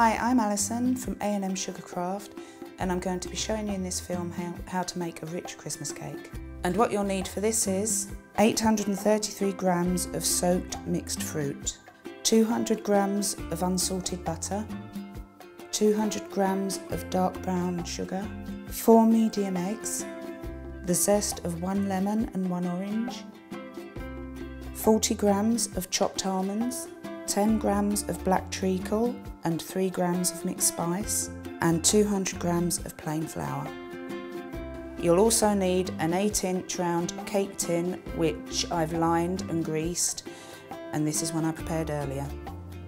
Hi, I'm Alison from A&M Sugarcraft, and I'm going to be showing you in this film how to make a rich Christmas cake. And what you'll need for this is 833 grams of soaked mixed fruit, 200 grams of unsalted butter, 200 grams of dark brown sugar, 4 medium eggs, the zest of 1 lemon and 1 orange, 40 grams of chopped almonds, 10 grams of black treacle and 3 grams of mixed spice, and 200 grams of plain flour. You'll also need an 8-inch round cake tin which I've lined and greased, and this is one I prepared earlier.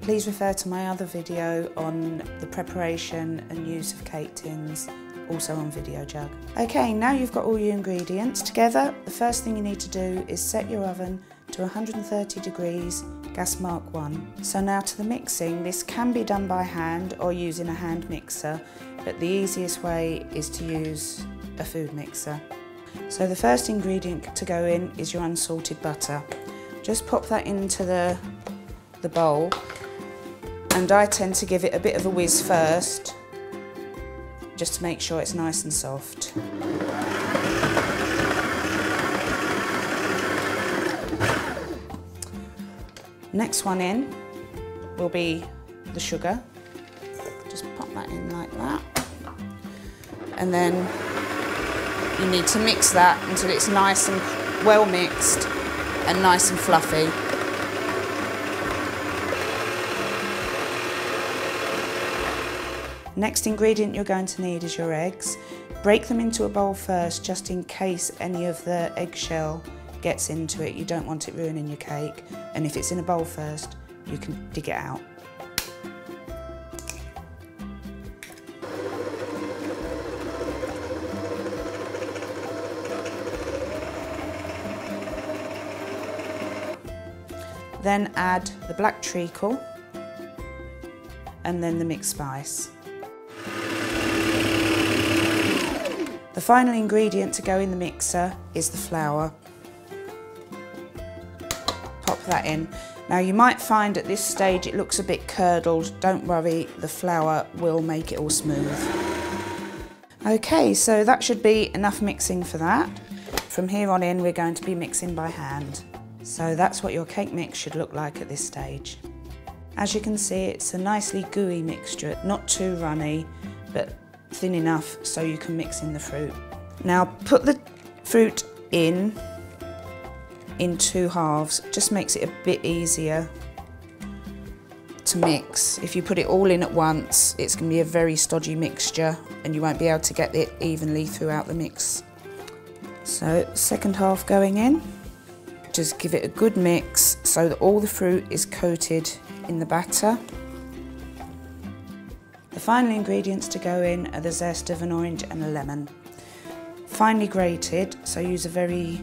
Please refer to my other video on the preparation and use of cake tins, also on Video Jug. Okay, now you've got all your ingredients together, the first thing you need to do is set your oven to 130 degrees, gas mark 1. So now to the mixing. This can be done by hand or using a hand mixer, but the easiest way is to use a food mixer. So the first ingredient to go in is your unsalted butter. Just pop that into the bowl, and I tend to give it a bit of a whiz first, just to make sure it's nice and soft. Next one in will be the sugar. Just pop that in like that. And then you need to mix that until it's nice and well mixed and nice and fluffy. Next ingredient you're going to need is your eggs. Break them into a bowl first, just in case any of the eggshell gets into it. You don't want it ruining your cake, and if it's in a bowl first, you can dig it out. Then add the black treacle and then the mixed spice. The final ingredient to go in the mixer is the flour. Pop that in. Now you might find at this stage it looks a bit curdled. Don't worry, the flour will make it all smooth. Okay, so that should be enough mixing for that. From here on in we're going to be mixing by hand. So that's what your cake mix should look like at this stage. As you can see, it's a nicely gooey mixture, not too runny, but thin enough so you can mix in the fruit. Now put the fruit in 2 halves, just makes it a bit easier to mix. If you put it all in at once, it's going to be a very stodgy mixture and you won't be able to get it evenly throughout the mix. So second half going in, just give it a good mix so that all the fruit is coated in the batter. The final ingredients to go in are the zest of an orange and a lemon. Finely grated, so use a very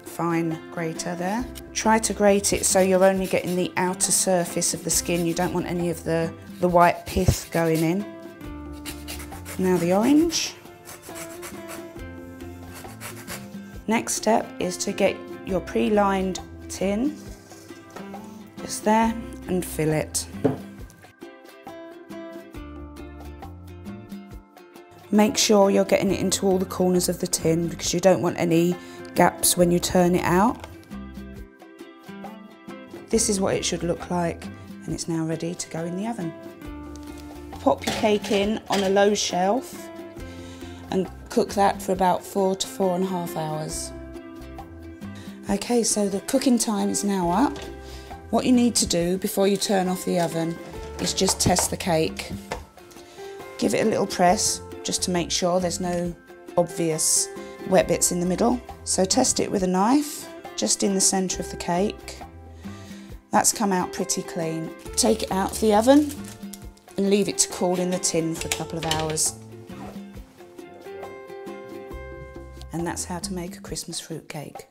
fine grater there. Try to grate it so you're only getting the outer surface of the skin. You don't want any of the white pith going in. Now the orange. Next step is to get your pre-lined tin, just there, and fill it. Make sure you're getting it into all the corners of the tin because you don't want any gaps when you turn it out. This is what it should look like, and it's now ready to go in the oven. Pop your cake in on a low shelf and cook that for about 4 to 4.5 hours. Okay, so the cooking time is now up. What you need to do before you turn off the oven is just test the cake. Give it a little press just to make sure there's no obvious wet bits in the middle. So test it with a knife, just in the centre of the cake. That's come out pretty clean. Take it out of the oven and leave it to cool in the tin for a couple of hours. And that's how to make a Christmas fruit cake.